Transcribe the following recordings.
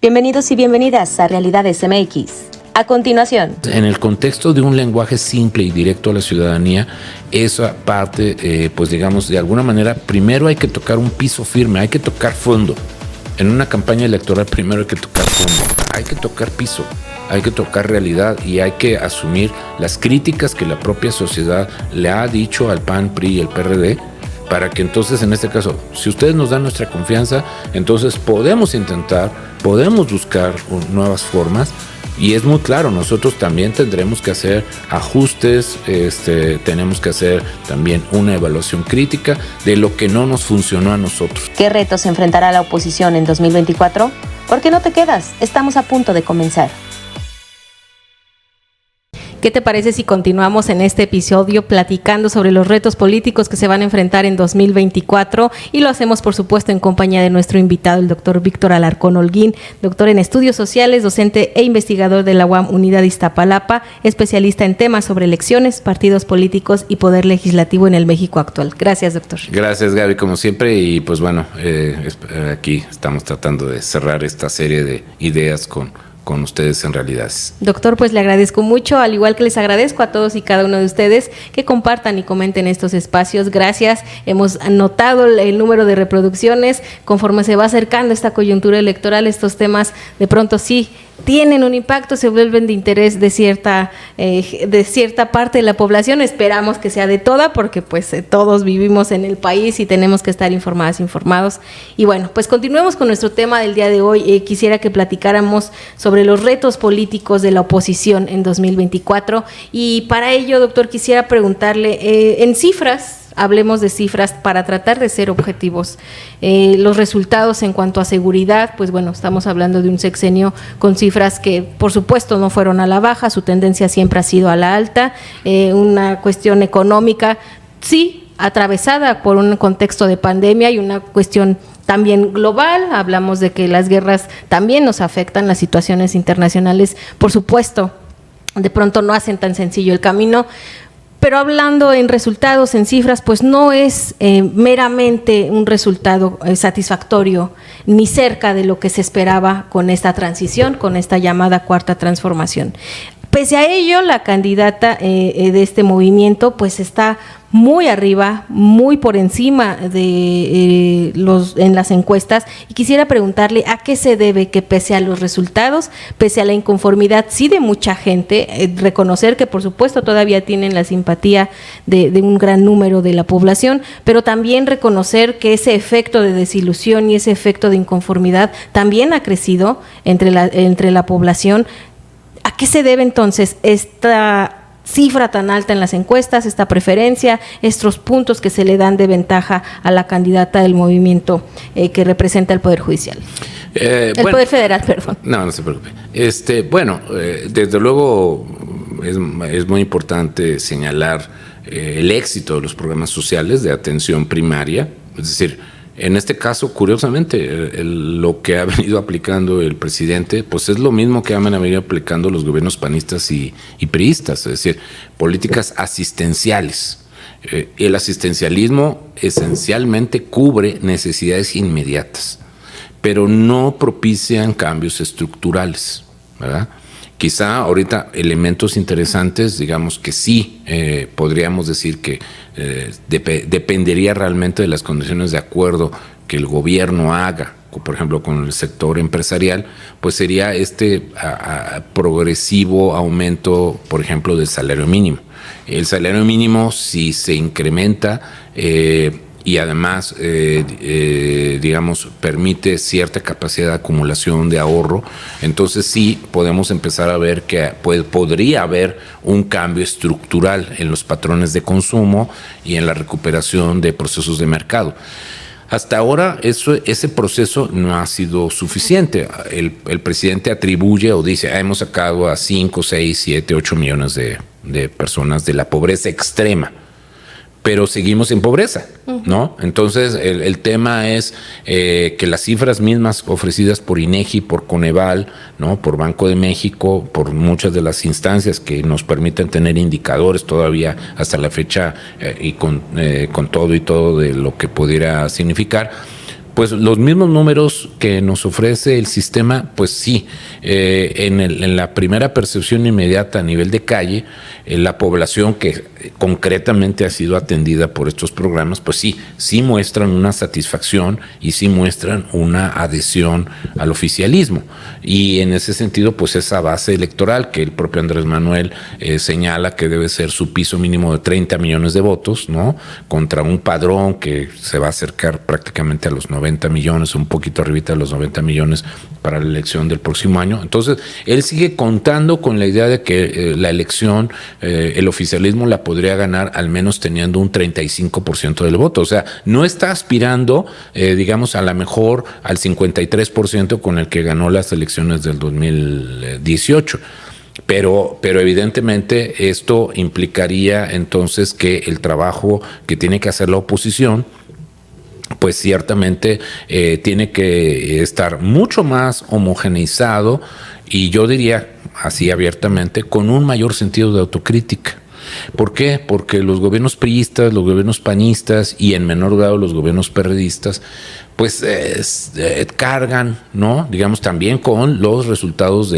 Bienvenidos y bienvenidas a Realidades MX. A continuación, en el contexto de un lenguaje simple y directo a la ciudadanía, esa parte, pues digamos, de alguna manera, primero hay que tocar un piso firme, hay que tocar fondo. En una campaña electoral primero hay que tocar fondo, hay que tocar piso, hay que tocar realidad y hay que asumir las críticas que la propia sociedad le ha dicho al PAN, PRI y el PRD, para que entonces, en este caso, si ustedes nos dan nuestra confianza, entonces podemos intentar, podemos buscar nuevas formas. Y es muy claro, nosotros también tendremos que hacer ajustes, tenemos que hacer también una evaluación crítica de lo que no nos funcionó a nosotros. ¿Qué retos enfrentará la oposición en 2024? ¿Por qué no te quedas? Estamos a punto de comenzar. ¿Qué te parece si continuamos en este episodio platicando sobre los retos políticos que se van a enfrentar en 2024? Y lo hacemos, por supuesto, en compañía de nuestro invitado, el doctor Víctor Alarcón Holguín, doctor en estudios sociales, docente e investigador de la UAM Unidad Iztapalapa, especialista en temas sobre elecciones, partidos políticos y poder legislativo en el México actual. Gracias, doctor. Gracias, Gaby, como siempre. Y pues bueno, aquí estamos tratando de cerrar esta serie de ideas con ustedes en Realidades. Doctor, pues le agradezco mucho, al igual que les agradezco a todos y cada uno de ustedes que compartan y comenten estos espacios. Gracias, hemos notado el número de reproducciones. Conforme se va acercando esta coyuntura electoral, estos temas de pronto sí tienen un impacto, se vuelven de interés de cierta parte de la población. Esperamos que sea de toda, porque pues todos vivimos en el país y tenemos que estar informados. Y bueno, pues continuemos con nuestro tema del día de hoy. Quisiera que platicáramos sobre los retos políticos de la oposición en 2024. Y para ello, doctor, quisiera preguntarle, en cifras, hablemos de cifras para tratar de ser objetivos. Los resultados en cuanto a seguridad, pues bueno, estamos hablando de un sexenio con cifras que por supuesto no fueron a la baja, su tendencia siempre ha sido a la alta, una cuestión económica, sí, atravesada por un contexto de pandemia y una cuestión también global. Hablamos de que las guerras también nos afectan, las situaciones internacionales, por supuesto, de pronto no hacen tan sencillo el camino. Pero hablando en resultados, en cifras, pues no es meramente un resultado satisfactorio ni cerca de lo que se esperaba con esta transición, con esta llamada cuarta transformación. Pese a ello, la candidata de este movimiento pues está muy arriba, muy por encima de en las encuestas, y quisiera preguntarle a qué se debe que pese a los resultados, pese a la inconformidad sí de mucha gente, reconocer que por supuesto todavía tienen la simpatía de un gran número de la población, pero también reconocer que ese efecto de desilusión y ese efecto de inconformidad también ha crecido entre la población. ¿A qué se debe entonces esta cifra tan alta en las encuestas, esta preferencia, estos puntos que se le dan de ventaja a la candidata del movimiento que representa el Poder Judicial? Poder Federal, perdón. No se preocupe. Desde luego es muy importante señalar el éxito de los programas sociales de atención primaria, es decir, en este caso, curiosamente, lo que ha venido aplicando el presidente, pues es lo mismo que han venido aplicando los gobiernos panistas y priistas, es decir, políticas asistenciales. El asistencialismo esencialmente cubre necesidades inmediatas, pero no propician cambios estructurales, ¿verdad? Quizá ahorita elementos interesantes, digamos que sí, podríamos decir que dependería realmente de las condiciones de acuerdo que el gobierno haga, por ejemplo con el sector empresarial, pues sería progresivo aumento, por ejemplo, del salario mínimo. El salario mínimo, si se incrementa y además, digamos, permite cierta capacidad de acumulación de ahorro, entonces sí podemos empezar a ver que podría haber un cambio estructural en los patrones de consumo y en la recuperación de procesos de mercado. Hasta ahora ese proceso no ha sido suficiente. El presidente atribuye o dice, hemos sacado a 5, 6, 7, 8 millones de personas de la pobreza extrema, pero seguimos en pobreza, ¿no? Entonces, el tema es que las cifras mismas ofrecidas por INEGI, por Coneval, ¿no? Por Banco de México, por muchas de las instancias que nos permiten tener indicadores todavía hasta la fecha y con todo y todo de lo que pudiera significar, Pues los mismos números que nos ofrece el sistema, pues sí, en la primera percepción inmediata a nivel de calle, la población que concretamente ha sido atendida por estos programas, pues sí muestran una satisfacción y sí muestran una adhesión al oficialismo. Y en ese sentido, pues esa base electoral que el propio Andrés Manuel señala que debe ser su piso mínimo de 30 millones de votos, ¿no? Contra un padrón que se va a acercar prácticamente a los 90 millones, un poquito arribita de los 90 millones para la elección del próximo año. Entonces, él sigue contando con la idea de que la elección, el oficialismo la podría ganar al menos teniendo un 35% del voto. O sea, no está aspirando, digamos, a la mejor al 53% con el que ganó las elecciones del 2018. Pero evidentemente esto implicaría entonces que el trabajo que tiene que hacer la oposición, pues ciertamente tiene que estar mucho más homogeneizado y yo diría así abiertamente con un mayor sentido de autocrítica. ¿Por qué? Porque los gobiernos priistas, los gobiernos panistas y en menor grado los gobiernos perredistas, pues cargan, ¿no? Digamos también con los resultados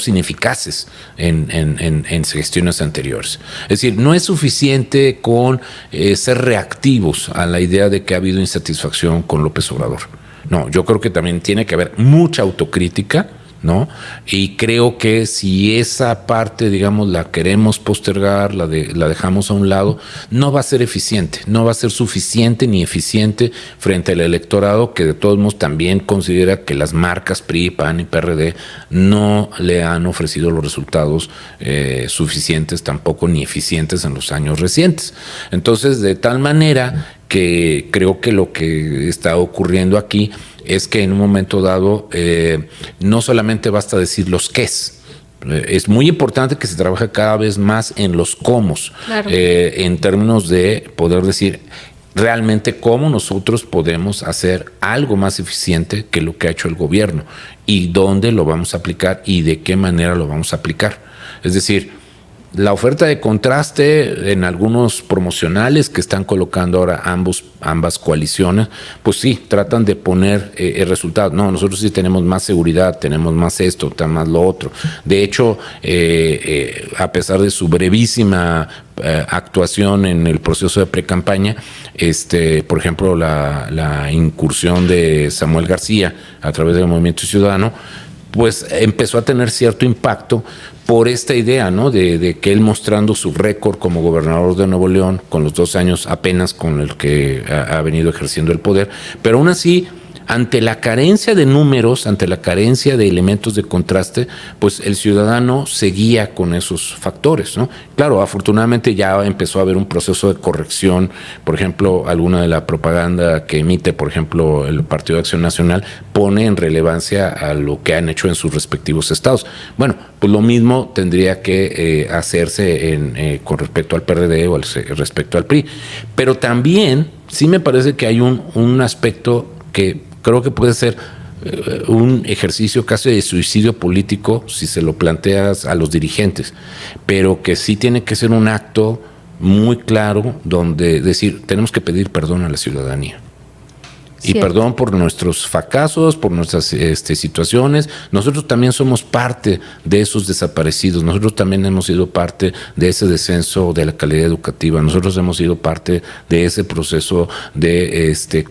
ineficaces en gestiones anteriores. Es decir, no es suficiente con ser reactivos a la idea de que ha habido insatisfacción con López Obrador. No, yo creo que también tiene que haber mucha autocrítica, ¿no? Y creo que si esa parte, digamos, la queremos postergar, la dejamos a un lado, no va a ser eficiente, no va a ser suficiente ni eficiente frente al electorado que de todos modos también considera que las marcas PRI, PAN y PRD no le han ofrecido los resultados suficientes tampoco ni eficientes en los años recientes. Entonces, de tal manera que creo que lo que está ocurriendo aquí es que en un momento dado no solamente basta decir los qués. Es muy importante que se trabaje cada vez más en los cómos, claro. En términos de poder decir realmente cómo nosotros podemos hacer algo más eficiente que lo que ha hecho el gobierno y dónde lo vamos a aplicar y de qué manera lo vamos a aplicar. Es decir, la oferta de contraste en algunos promocionales que están colocando ahora ambas coaliciones, pues sí, tratan de poner el resultado. No, nosotros sí tenemos más seguridad, tenemos más esto, más lo otro. De hecho, a pesar de su brevísima actuación en el proceso de precampaña, por ejemplo, la incursión de Samuel García a través del Movimiento Ciudadano, pues empezó a tener cierto impacto por esta idea, ¿no? De que él mostrando su récord como gobernador de Nuevo León, con los 2 años apenas con el que ha venido ejerciendo el poder, pero aún así, ante la carencia de números, ante la carencia de elementos de contraste, pues el ciudadano seguía con esos factores, ¿no? Claro, afortunadamente ya empezó a haber un proceso de corrección, por ejemplo, alguna de la propaganda que emite, por ejemplo, el Partido de Acción Nacional, pone en relevancia a lo que han hecho en sus respectivos estados. Bueno, pues lo mismo tendría que hacerse con respecto al PRD o respecto al PRI. Pero también sí me parece que hay un aspecto que creo que puede ser un ejercicio casi de suicidio político si se lo planteas a los dirigentes, pero que sí tiene que ser un acto muy claro donde decir, tenemos que pedir perdón a la ciudadanía. Y cierto. Perdón por nuestros fracasos, por nuestras situaciones. Nosotros también somos parte de esos desaparecidos. Nosotros también hemos sido parte de ese descenso de la calidad educativa. Nosotros hemos sido parte de ese proceso de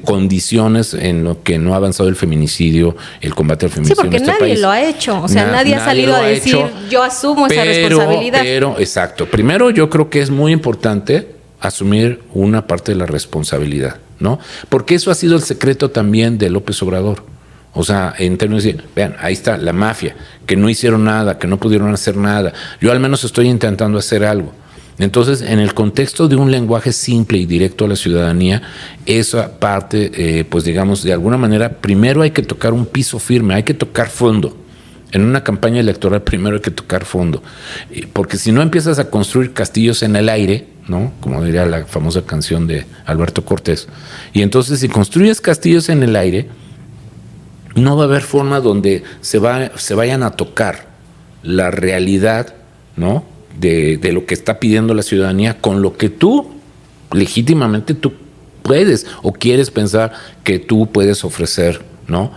condiciones en lo que no ha avanzado el feminicidio, el combate al feminicidio. Sí, porque en este nadie país. Lo ha hecho. O sea, nadie ha salido a decir, yo asumo esa responsabilidad. Pero, exacto. Primero, yo creo que es muy importante asumir una parte de la responsabilidad, ¿no? Porque eso ha sido el secreto también de López Obrador. O sea, en términos de, vean, ahí está la mafia, que no hicieron nada, que no pudieron hacer nada. Yo al menos estoy intentando hacer algo. Entonces, en el contexto de un lenguaje simple y directo a la ciudadanía, esa parte, pues digamos, de alguna manera, primero hay que tocar un piso firme, hay que tocar fondo. En una campaña electoral primero hay que tocar fondo, porque si no empiezas a construir castillos en el aire, ¿no? Como diría la famosa canción de Alberto Cortés, y entonces si construyes castillos en el aire, no va a haber forma donde se vayan a tocar la realidad, ¿no? de lo que está pidiendo la ciudadanía con lo que tú legítimamente puedes o quieres pensar que tú puedes ofrecer, ¿no?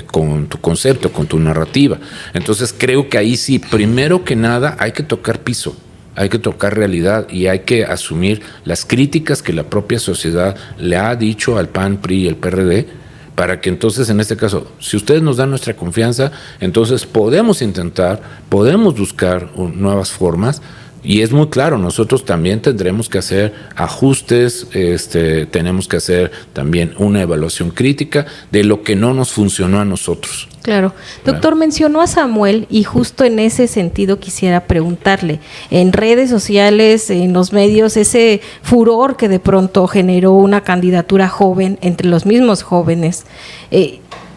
Con tu concepto, con tu narrativa. Entonces creo que ahí sí, primero que nada, hay que tocar piso, hay que tocar realidad y hay que asumir las críticas que la propia sociedad le ha dicho al PAN, PRI y el PRD, para que entonces, en este caso, si ustedes nos dan nuestra confianza, entonces podemos intentar, podemos buscar nuevas formas. Y es muy claro, nosotros también tendremos que hacer ajustes, tenemos que hacer también una evaluación crítica de lo que no nos funcionó a nosotros. Claro. Doctor, mencionó a Samuel y justo en ese sentido quisiera preguntarle, en redes sociales, en los medios, ese furor que de pronto generó una candidatura joven entre los mismos jóvenes,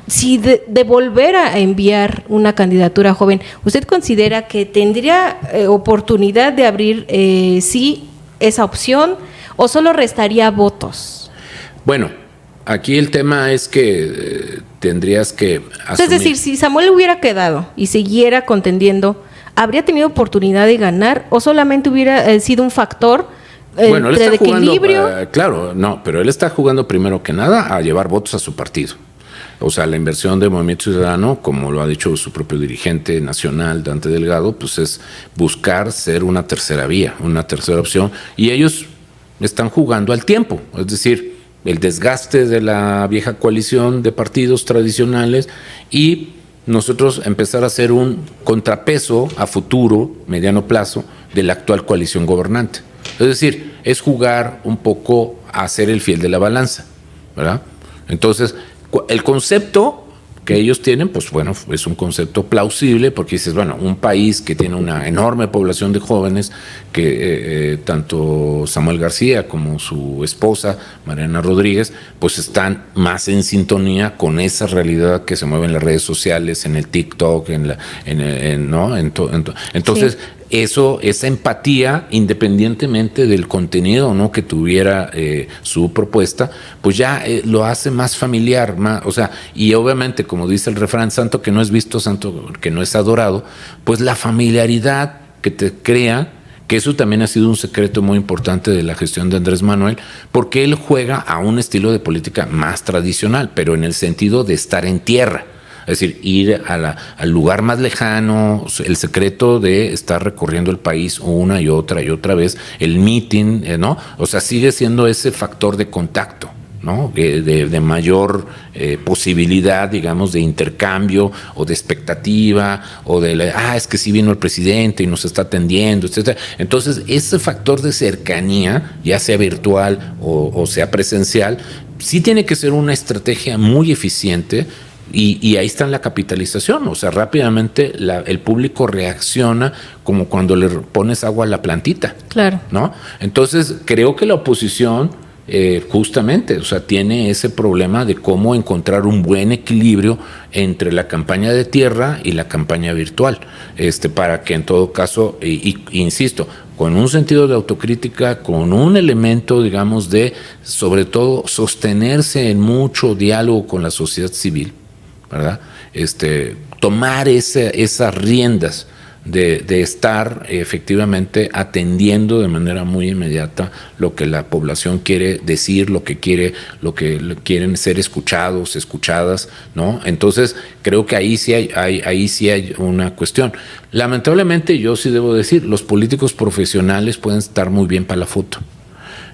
si de volver a enviar una candidatura joven, ¿usted considera que tendría oportunidad de abrir sí esa opción o solo restaría votos? Bueno, aquí el tema es que tendrías que asumir. Es decir, si Samuel hubiera quedado y siguiera contendiendo, ¿habría tenido oportunidad de ganar o solamente hubiera sido un factor bueno, él está jugando, equilibrio? claro, no, pero él está jugando primero que nada a llevar votos a su partido. O sea, la inversión de Movimiento Ciudadano, como lo ha dicho su propio dirigente nacional, Dante Delgado, pues es buscar ser una tercera vía, una tercera opción, y ellos están jugando al tiempo, es decir, el desgaste de la vieja coalición de partidos tradicionales y nosotros empezar a hacer un contrapeso a futuro, mediano plazo, de la actual coalición gobernante. Es decir, es jugar un poco a ser el fiel de la balanza, ¿verdad? Entonces, el concepto que ellos tienen, pues bueno, es un concepto plausible porque dices, bueno, un país que tiene una enorme población de jóvenes, que tanto Samuel García como su esposa, Mariana Rodríguez, pues están más en sintonía con esa realidad que se mueve en las redes sociales, en el TikTok, entonces, sí. Esa empatía, independientemente del contenido, ¿no?, que tuviera su propuesta, pues ya lo hace más familiar, o sea, y obviamente, como dice el refrán, santo que no es visto, santo que no es adorado, pues la familiaridad que te crea, que eso también ha sido un secreto muy importante de la gestión de Andrés Manuel, porque él juega a un estilo de política más tradicional, pero en el sentido de estar en tierra. Es decir, ir al lugar más lejano, el secreto de estar recorriendo el país una y otra vez, el meeting, ¿no? O sea, sigue siendo ese factor de contacto, ¿no? De mayor posibilidad, digamos, de intercambio o de expectativa, o es que sí vino el presidente y nos está atendiendo, etcétera. Entonces, ese factor de cercanía, ya sea virtual o sea presencial, sí tiene que ser una estrategia muy eficiente. Y ahí está la capitalización, o sea, rápidamente el público reacciona como cuando le pones agua a la plantita. Claro. ¿No? Entonces, creo que la oposición justamente, o sea, tiene ese problema de cómo encontrar un buen equilibrio entre la campaña de tierra y la campaña virtual, para que en todo caso, insisto, con un sentido de autocrítica, con un elemento, digamos, de, sobre todo, sostenerse en mucho diálogo con la sociedad civil, ¿verdad? Tomar esas riendas de estar efectivamente atendiendo de manera muy inmediata lo que la población quiere decir, lo que quieren ser escuchados, escuchadas, ¿no? Entonces, creo que ahí sí hay una cuestión. Lamentablemente, yo sí debo decir, los políticos profesionales pueden estar muy bien para la foto.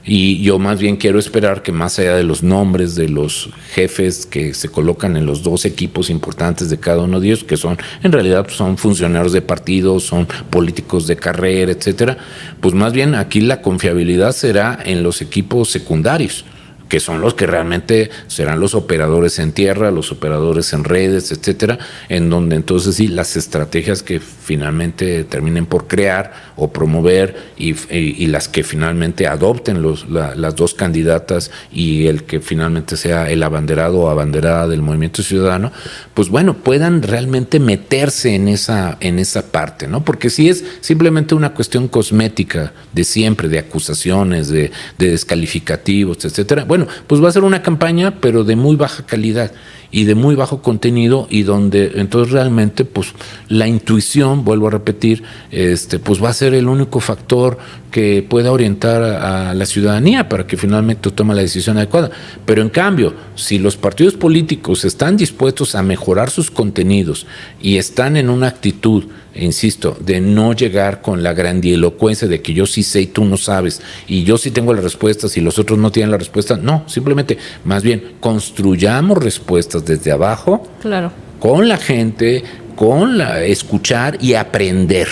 Y yo más bien quiero esperar que, más allá de los nombres de los jefes que se colocan en los dos equipos importantes de cada uno de ellos, que son, en realidad, son funcionarios de partidos, son políticos de carrera, etcétera, pues más bien aquí la confiabilidad será en los equipos secundarios, que son los que realmente serán los operadores en tierra, los operadores en redes, etcétera, en donde entonces sí las estrategias que finalmente terminen por crear o promover y las que finalmente adopten las dos candidatas y el que finalmente sea el abanderado o abanderada del Movimiento Ciudadano, pues bueno, puedan realmente meterse en esa parte, ¿no? Porque si es simplemente una cuestión cosmética de siempre, de acusaciones, de descalificativos, etcétera, bueno, pues va a ser una campaña, pero de muy baja calidad. y de muy bajo contenido, y donde entonces realmente pues la intuición, vuelvo a repetir, pues va a ser el único factor que pueda orientar a la ciudadanía para que finalmente tome la decisión adecuada. Pero en cambio, si los partidos políticos están dispuestos a mejorar sus contenidos y están en una actitud, insisto, de no llegar con la grandilocuencia de que yo sí sé y tú no sabes, y yo sí tengo las respuestas y los otros no tienen la respuesta, no, simplemente, más bien, construyamos respuestas desde abajo, claro, con la gente, escuchar y aprender.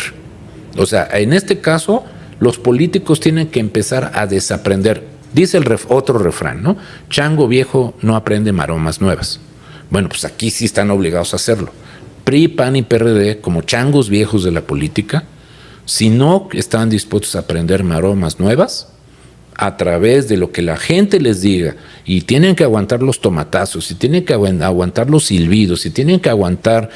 O sea, en este caso, los políticos tienen que empezar a desaprender. Dice otro refrán, ¿no? Chango viejo no aprende maromas nuevas. Bueno, pues aquí sí están obligados a hacerlo. PRI, PAN y PRD, como changos viejos de la política, si no están dispuestos a aprender maromas nuevas, a través de lo que la gente les diga, y tienen que aguantar los tomatazos, y tienen que aguantar los silbidos, y tienen que aguantar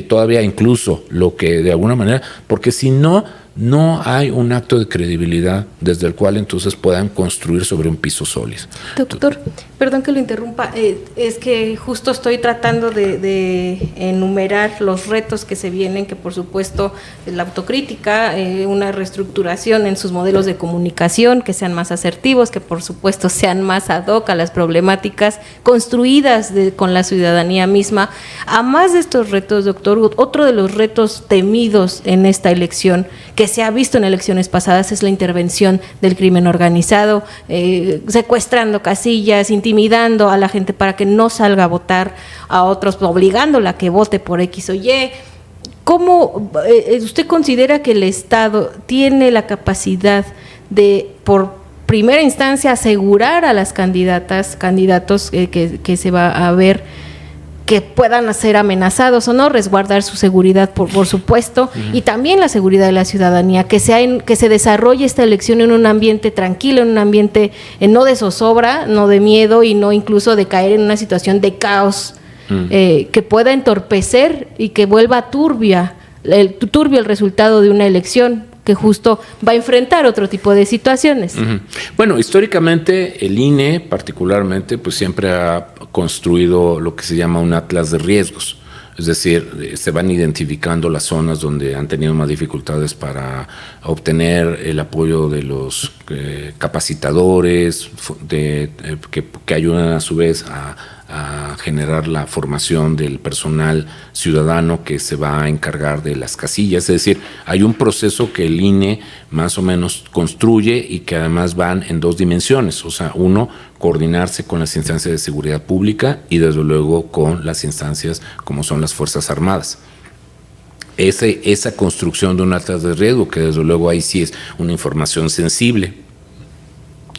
todavía incluso lo que de alguna manera, porque si no, no hay un acto de credibilidad desde el cual entonces puedan construir sobre un piso sólido. Doctor, perdón que lo interrumpa, es que justo estoy tratando de enumerar los retos que se vienen, que por supuesto la autocrítica, una reestructuración en sus modelos de comunicación, que sean más asertivos, que por supuesto sean más ad hoc a las problemáticas construidas con la ciudadanía misma. A más de estos retos, doctor, otro de los retos temidos en esta elección, que se ha visto en elecciones pasadas, es la intervención del crimen organizado, secuestrando casillas, intimidando a la gente para que no salga a votar, a otros obligándola a que vote por X o Y. ¿Cómo usted considera que el Estado tiene la capacidad de, por primera instancia, asegurar a las candidatos que se va a ver, que puedan ser amenazados o no, resguardar su seguridad, por supuesto, y también la seguridad de la ciudadanía, que se desarrolle esta elección en un ambiente tranquilo, en un ambiente no de zozobra, no de miedo y no incluso de caer en una situación de caos que pueda entorpecer y que vuelva turbio el resultado de una elección que justo va a enfrentar otro tipo de situaciones. Bueno, históricamente el INE particularmente pues siempre ha construido lo que se llama un atlas de riesgos, es decir, se van identificando las zonas donde han tenido más dificultades para obtener el apoyo de los capacitadores, que ayudan a su vez a generar la formación del personal ciudadano que se va a encargar de las casillas. Es decir, hay un proceso que el INE más o menos construye y que además van en dos dimensiones. O sea, uno, coordinarse con las instancias de seguridad pública y desde luego con las instancias como son las Fuerzas Armadas. Esa construcción de un atlas de riesgo, que desde luego ahí sí es una información sensible,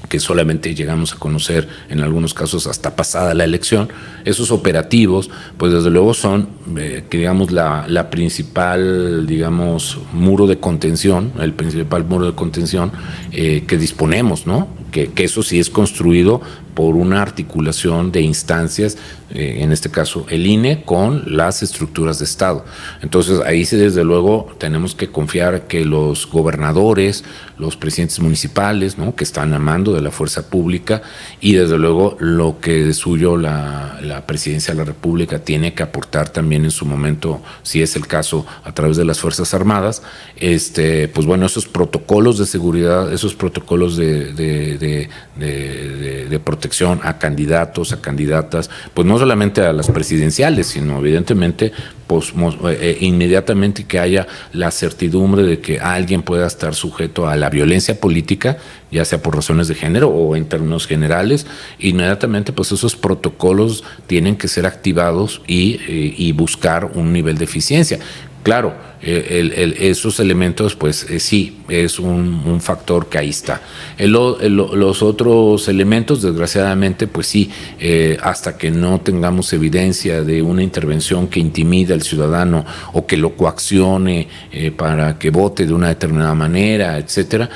que solamente llegamos a conocer en algunos casos hasta pasada la elección. Esos operativos, pues desde luego son, que digamos, la principal, digamos, muro de contención, el principal muro de contención que disponemos, ¿no? Que eso sí es construido por una articulación de instancias, en este caso el INE, con las estructuras de Estado. Entonces ahí sí desde luego tenemos que confiar que los gobernadores, los presidentes municipales, ¿no?, que están a mando de la fuerza pública, y desde luego lo que de suyo la presidencia de la República tiene que aportar también en su momento, si es el caso, a través de las Fuerzas Armadas, pues bueno, esos protocolos de seguridad, esos protocolos de protección a candidatos, a candidatas, pues no solamente a las presidenciales, sino evidentemente pues, inmediatamente que haya la certidumbre de que alguien pueda estar sujeto a la violencia política, ya sea por razones de género o en términos generales, inmediatamente pues esos protocolos tienen que ser activados y buscar un nivel de eficiencia. Claro, esos elementos, pues sí, es un factor que ahí está. Los otros elementos, desgraciadamente, pues sí, hasta que no tengamos evidencia de una intervención que intimida al ciudadano o que lo coaccione para que vote de una determinada manera, etcétera,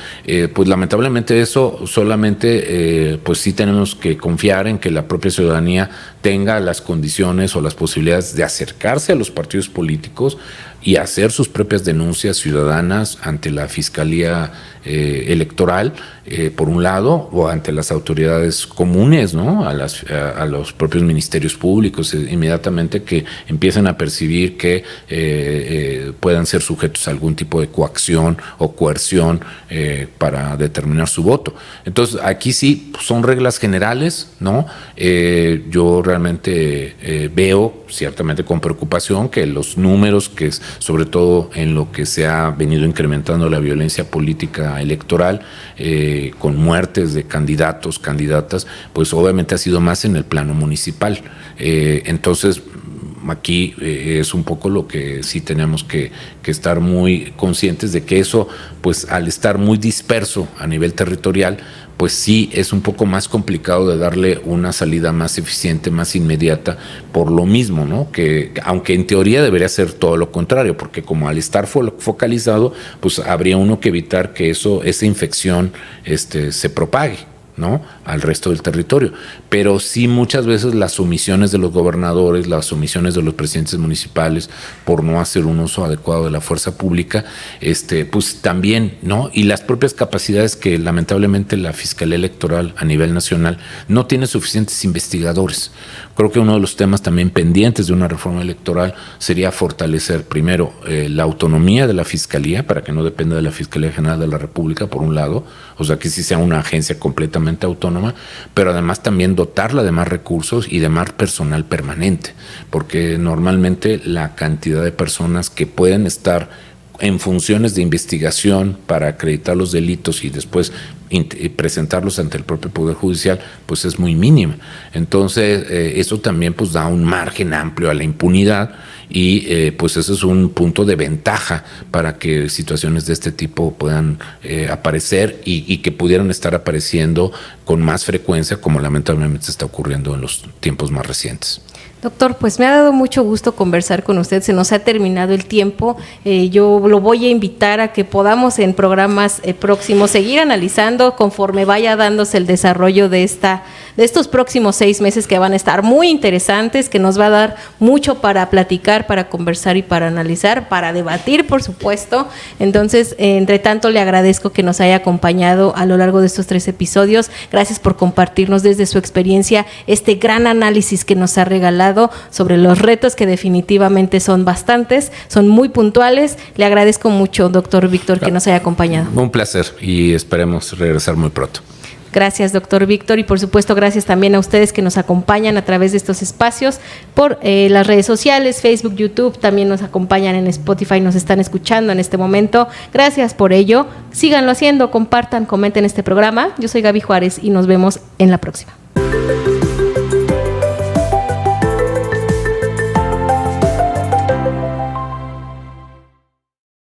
pues lamentablemente eso solamente, pues sí tenemos que confiar en que la propia ciudadanía tenga las condiciones o las posibilidades de acercarse a los partidos políticos y hacer sus propias denuncias ciudadanas ante la Fiscalía Fiscalía Electoral, por un lado, o ante las autoridades comunes, ¿no? A los propios ministerios públicos, inmediatamente que empiecen a percibir que puedan ser sujetos a algún tipo de coacción o coerción para determinar su voto. Entonces, aquí sí son reglas generales, ¿no? Yo realmente veo, ciertamente con preocupación, que los números, que es sobre todo en lo que se ha venido incrementando la violencia política electoral, con muertes de candidatos, candidatas, pues obviamente ha sido más en el plano municipal. Entonces, aquí es un poco lo que sí tenemos que estar muy conscientes de que eso, pues al estar muy disperso a nivel territorial, pues sí es un poco más complicado de darle una salida más eficiente, más inmediata, por lo mismo, ¿no? Que aunque en teoría debería ser todo lo contrario, porque como al estar focalizado, pues habría uno que evitar que esa infección se propague, ¿no?, al resto del territorio. Pero sí, muchas veces las omisiones de los gobernadores, las omisiones de los presidentes municipales por no hacer un uso adecuado de la fuerza pública, pues también, ¿no? Y las propias capacidades que lamentablemente la Fiscalía Electoral a nivel nacional no tiene suficientes investigadores. Creo que uno de los temas también pendientes de una reforma electoral sería fortalecer primero la autonomía de la Fiscalía, para que no dependa de la Fiscalía General de la República, por un lado, o sea, que sí sea una agencia completamente autónoma, pero además también dotarla de más recursos y de más personal permanente, porque normalmente la cantidad de personas que pueden estar en funciones de investigación para acreditar los delitos y después presentarlos ante el propio Poder Judicial, pues es muy mínima. Entonces, eso también pues da un margen amplio a la impunidad y pues ese es un punto de ventaja para que situaciones de este tipo puedan aparecer y que pudieran estar apareciendo con más frecuencia, como lamentablemente está ocurriendo en los tiempos más recientes. Doctor, pues me ha dado mucho gusto conversar con usted, se nos ha terminado el tiempo, yo lo voy a invitar a que podamos en programas próximos seguir analizando conforme vaya dándose el desarrollo de estos próximos 6 meses que van a estar muy interesantes, que nos va a dar mucho para platicar, para conversar y para analizar, para debatir, por supuesto. Entonces, entre tanto, le agradezco que nos haya acompañado a lo largo de estos 3 episodios. Gracias por compartirnos desde su experiencia este gran análisis que nos ha regalado sobre los retos, que definitivamente son bastantes, son muy puntuales. Le agradezco mucho, doctor Víctor, que nos haya acompañado. Un placer y esperemos regresar muy pronto. Gracias, doctor Víctor, y por supuesto gracias también a ustedes que nos acompañan a través de estos espacios por las redes sociales, Facebook, YouTube, también nos acompañan en Spotify, nos están escuchando en este momento. Gracias por ello, síganlo haciendo, compartan, comenten este programa. Yo soy Gaby Juárez y nos vemos en la próxima.